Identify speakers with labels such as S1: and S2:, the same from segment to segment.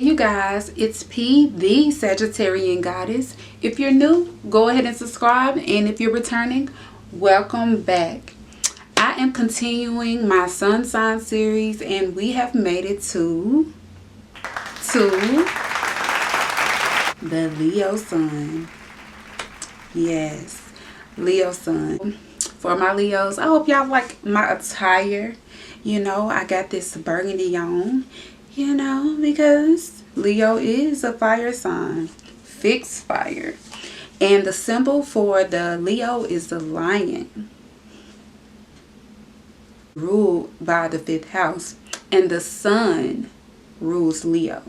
S1: You guys, it's P, the Sagittarian Goddess. If you're new, go ahead and subscribe, and if you're returning, welcome back. I am continuing my sun sign series, and we have made it to the Leo sun. Yes, Leo sun. For my Leos, I hope y'all like my attire. You know, I got this burgundy on, you know, because Leo is a fire sign, fixed fire. And the symbol for the Leo is the lion, ruled by the 5th house. And the sun rules Leo.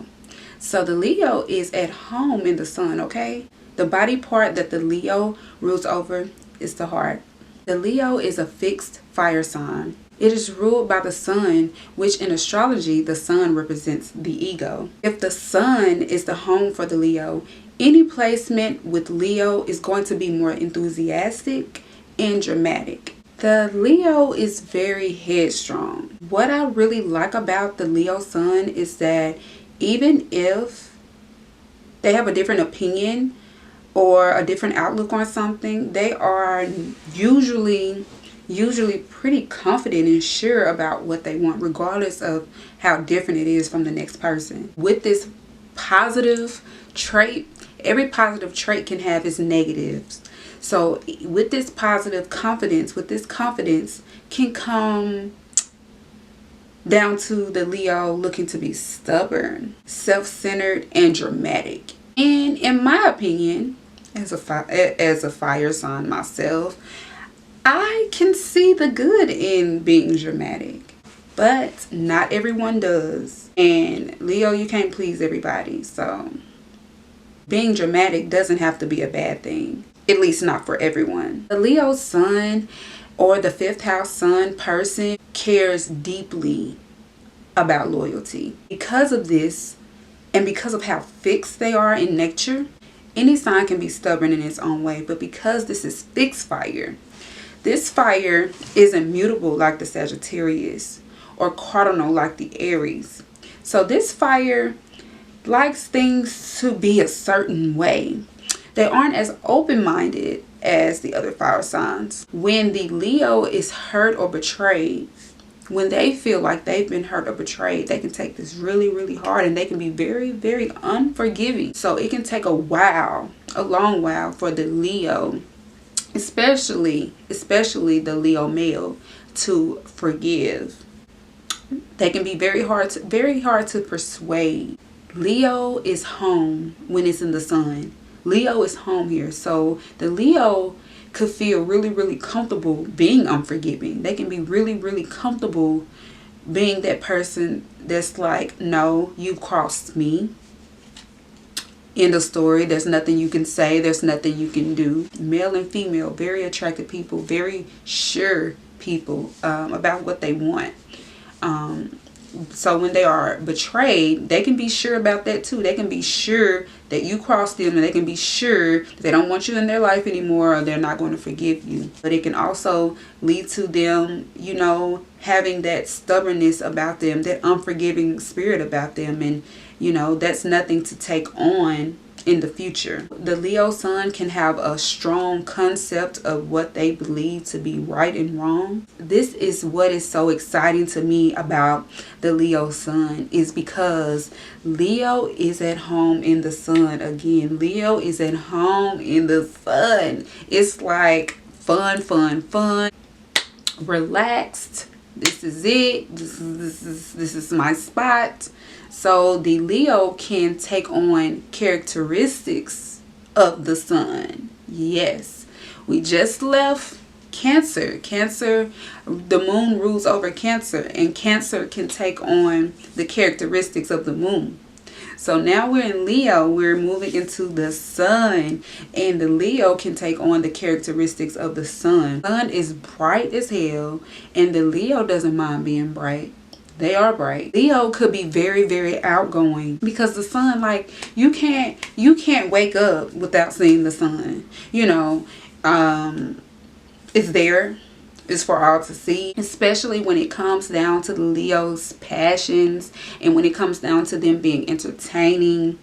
S1: So the Leo is at home in the sun, okay? The body part that the Leo rules over is the heart. The Leo is a fixed fire sign. It is ruled by the sun, which in astrology, the sun represents the ego. If the sun is the home for the Leo, any placement with Leo is going to be more enthusiastic and dramatic. The Leo is very headstrong. What I really like about the Leo sun is that even if they have a different opinion or a different outlook on something, they are usually pretty confident and sure about what they want, regardless of how different it is from the next person. With this positive trait, every positive trait can have its negatives. So with this positive confidence, can come down to the Leo looking to be stubborn, self-centered, and dramatic. And in my opinion, as a fire sign myself, I can see the good in being dramatic, but not everyone does. And Leo, you can't please everybody. So being dramatic doesn't have to be a bad thing, at least not for everyone. The Leo sun or the 5th house sun person cares deeply about loyalty. Because of this, and because of how fixed they are in nature, any sign can be stubborn in its own way. But because this is fixed fire, this fire isn't mutable like the Sagittarius or cardinal like the Aries. So this fire likes things to be a certain way. They aren't as open-minded as the other fire signs. When the Leo is hurt or betrayed, when they feel like they've been hurt or betrayed, they can take this really hard, and they can be very unforgiving. So it can take a while, a long while, for the Leo, especially the Leo male, to forgive. They can be very hard to persuade. Leo is home when it's in the sun. Leo is home here. So the Leo could feel really comfortable being unforgiving. They can be really comfortable being that person that's like, no, you've crossed me. End of story. There's nothing you can say. There's nothing you can do. Male and female, very attractive people, very sure people about what they want. So when they are betrayed, they can be sure about that too. They can be sure that you crossed them, and they can be sure that they don't want you in their life anymore, or they're not going to forgive you. But it can also lead to them, you know, having that stubbornness about them, that unforgiving spirit about them. And, you know, that's nothing to take on in the future. The Leo sun can have a strong concept of what they believe to be right and wrong. This is what is so exciting to me about the Leo sun, is because Leo is at home in the sun. Again, Leo is at home in the sun. It's like fun, relaxed. This is it. This is my spot. So the Leo can take on characteristics of the sun. Yes, we just left Cancer. The moon rules over Cancer, and Cancer can take on the characteristics of the moon. So now we're in Leo, we're moving into the sun, and the Leo can take on the characteristics of the sun. The sun is bright as hell, and the Leo doesn't mind being bright. They are bright. Leo could be very outgoing, because the sun, like, you can't wake up without seeing the sun. You know, it's there. is for all to see, especially when it comes down to the Leo's passions and when it comes down to them being entertaining.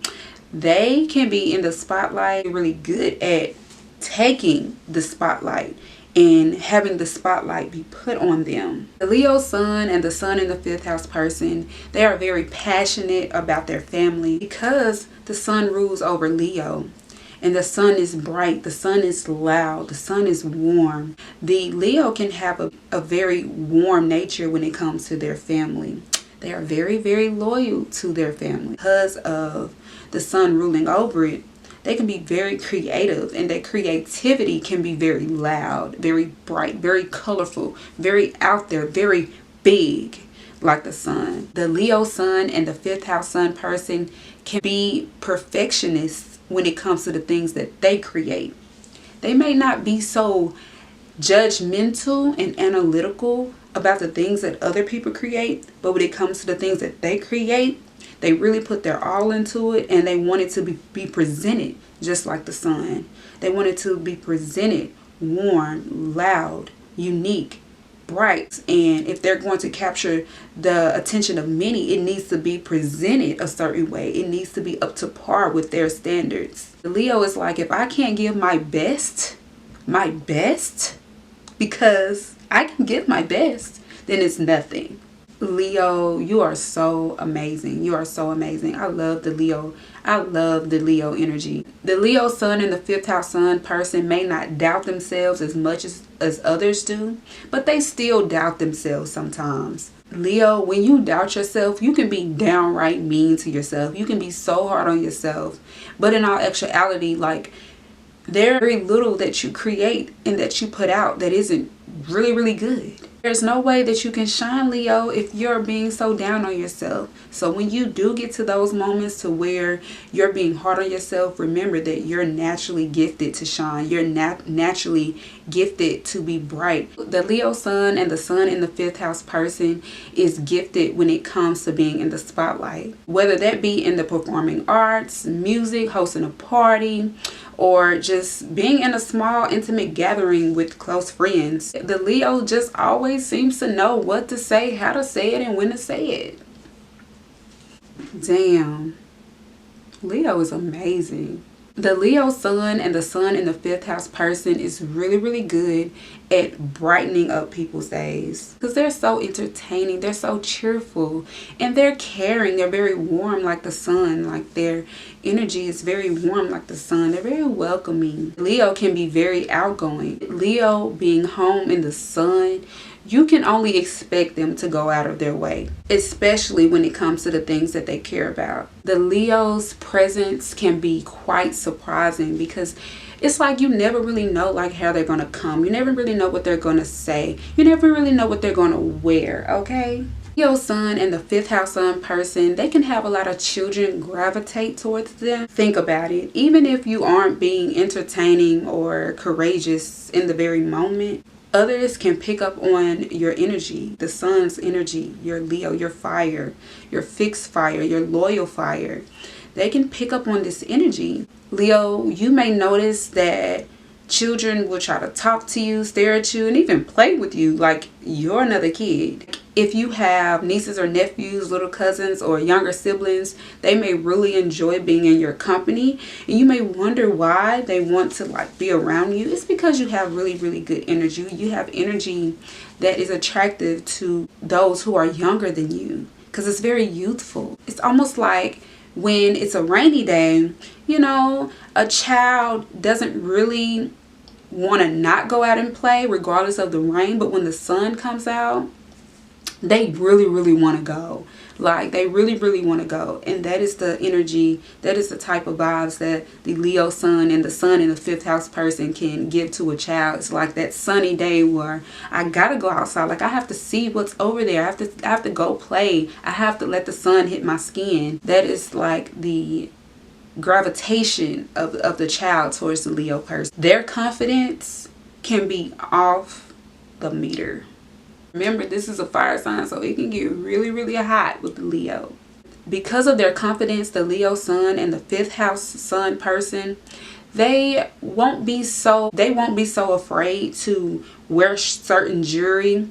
S1: They can be in the spotlight, really good at taking the spotlight and having the spotlight be put on them. The Leo sun and the sun in the 5th house person, they are very passionate about their family because the sun rules over Leo. And the sun is bright, the sun is loud, the sun is warm. The Leo can have a very warm nature when it comes to their family. They are very, very loyal to their family. Because of the sun ruling over it, they can be very creative, and their creativity can be very loud, very bright, very colorful, very out there, very big, like the sun. The Leo sun and the 5th house sun person can be perfectionists when it comes to the things that they create. They may not be so judgmental and analytical about the things that other people create, but when it comes to the things that they create, they really put their all into it, and they want it to be presented just like the sun. They want it to be presented warm, loud, unique, bright. And if they're going to capture the attention of many, it needs to be presented a certain way. It needs to be up to par with their standards. The Leo is like, if I can't give my best, because I can give my best, then it's nothing. Leo, you are so amazing. You are so amazing. I love the Leo. I love the Leo energy. The Leo sun and the 5th house sun person may not doubt themselves as much as others do, but they still doubt themselves sometimes. Leo, when you doubt yourself, you can be downright mean to yourself. You can be so hard on yourself. But in all actuality, like, there's very little that you create and that you put out that isn't really, really good. There's no way that you can shine, Leo, if you're being so down on yourself. So when you do get to those moments to where you're being hard on yourself, remember that you're naturally gifted to shine. You're naturally gifted to be bright. The Leo sun and the sun in the 5th house person is gifted when it comes to being in the spotlight. Whether that be in the performing arts, music, hosting a party, or just being in a small intimate gathering with close friends. The Leo just always seems to know what to say, how to say it, and when to say it. Damn. Leo is amazing. The Leo sun and the sun in the 5th house person is really, really good at brightening up people's days. Because they're so entertaining, they're so cheerful, and they're caring. They're very warm like the sun. Like, their energy is very warm like the sun. They're very welcoming. Leo can be very outgoing. Leo being home in the sun, you can only expect them to go out of their way, especially when it comes to the things that they care about. The Leo's presence can be quite surprising because it's like you never really know like how they're going to come. You never really know what they're going to say. You never really know what they're going to wear, okay? Leo sun and the 5th house sun person, they can have a lot of children gravitate towards them. Think about it. Even if you aren't being entertaining or courageous in the very moment, others can pick up on your energy, the sun's energy, your Leo, your fire, your fixed fire, your loyal fire. They can pick up on this energy. Leo, you may notice that children will try to talk to you, stare at you, and even play with you like you're another kid. If you have nieces or nephews, little cousins, or younger siblings, they may really enjoy being in your company, and you may wonder why they want to like be around you. It's because you have really, really good energy. You have energy that is attractive to those who are younger than you because it's very youthful. It's almost like when it's a rainy day, you know, a child doesn't really want to not go out and play regardless of the rain, but when the sun comes out, they really, really want to go. Like, they really, really want to go. And that is the energy, that is the type of vibes that the Leo sun and the sun in the 5th house person can give to a child. It's like that sunny day where I gotta go outside. Like, I have to see what's over there. I have to go play. I have to let the sun hit my skin. That is like the gravitation of the child towards the Leo person. Their confidence can be off the meter. Remember, this is a fire sign, so it can get really, really hot with the Leo. Because of their confidence, the Leo sun and the 5th house sun person, they won't be so afraid to wear certain jewelry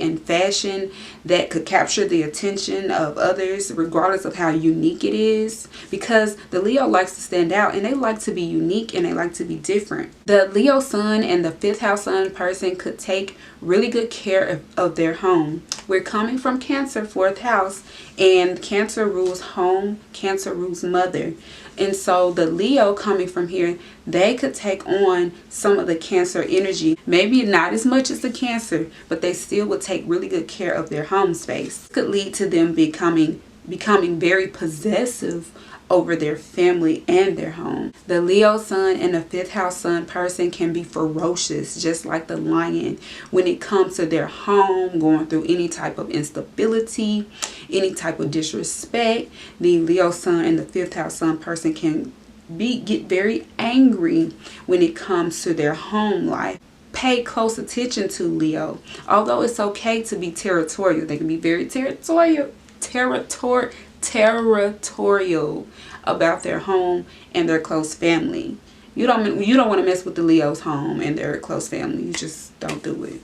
S1: and fashion that could capture the attention of others, regardless of how unique it is, because the Leo likes to stand out and they like to be unique and they like to be different. The Leo sun and the 5th house sun person could take really good care of their home. We're coming from Cancer, 4th house, and Cancer rules home, Cancer rules mother. And so the Leo coming from here, they could take on some of the Cancer energy. Maybe not as much as the Cancer, but they still would take really good care of their home space. It could lead to them becoming very possessive over their family and their home. The Leo sun and the 5th house sun person can be ferocious, just like the lion, when it comes to their home, going through any type of instability, any type of disrespect. The Leo sun and the 5th house sun person can get very angry when it comes to their home life. Pay close attention to Leo. Although it's okay to be territorial, they can be very territorial about their home and their close family. You don't want to mess with the Leo's home and their close family. You just don't do it.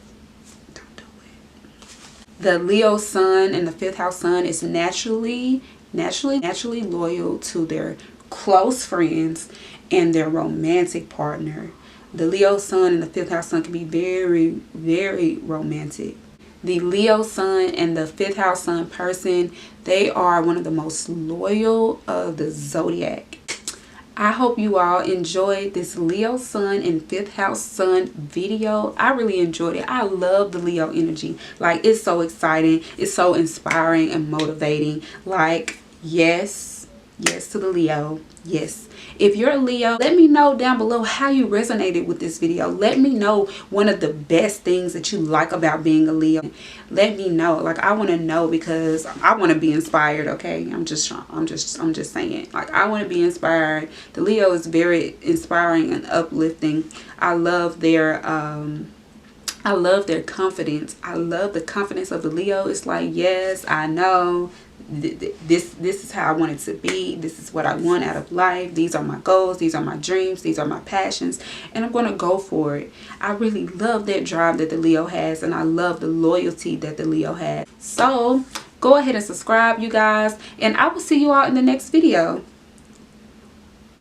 S1: Don't do it. The Leo sun and the 5th house sun is naturally loyal to their close friends and their romantic partner. The Leo sun and the 5th house sun can be very, very romantic. The Leo sun and the 5th house sun person, they are one of the most loyal of the zodiac. I hope you all enjoyed this Leo sun and 5th house sun video. I really enjoyed it. I love the Leo energy. Like, it's so exciting. It's so inspiring and motivating. Like, yes to the Leo. Yes. If you're a Leo, let me know down below how you resonated with this video. Let me know one of the best things that you like about being a Leo. Let me know. Like, I want to know, because I want to be inspired, okay? I'm just saying. Like, I want to be inspired. The Leo is very inspiring and uplifting. I love their confidence. I love the confidence of the Leo. It's like, yes, I know. This is how I want it to be. This is what I want out of life. These are my goals. These are my dreams. These are my passions, and I'm going to go for it. I really love that drive that the Leo has, and I love the loyalty that the Leo has. So go ahead and subscribe, you guys, and I will see you all in the next video.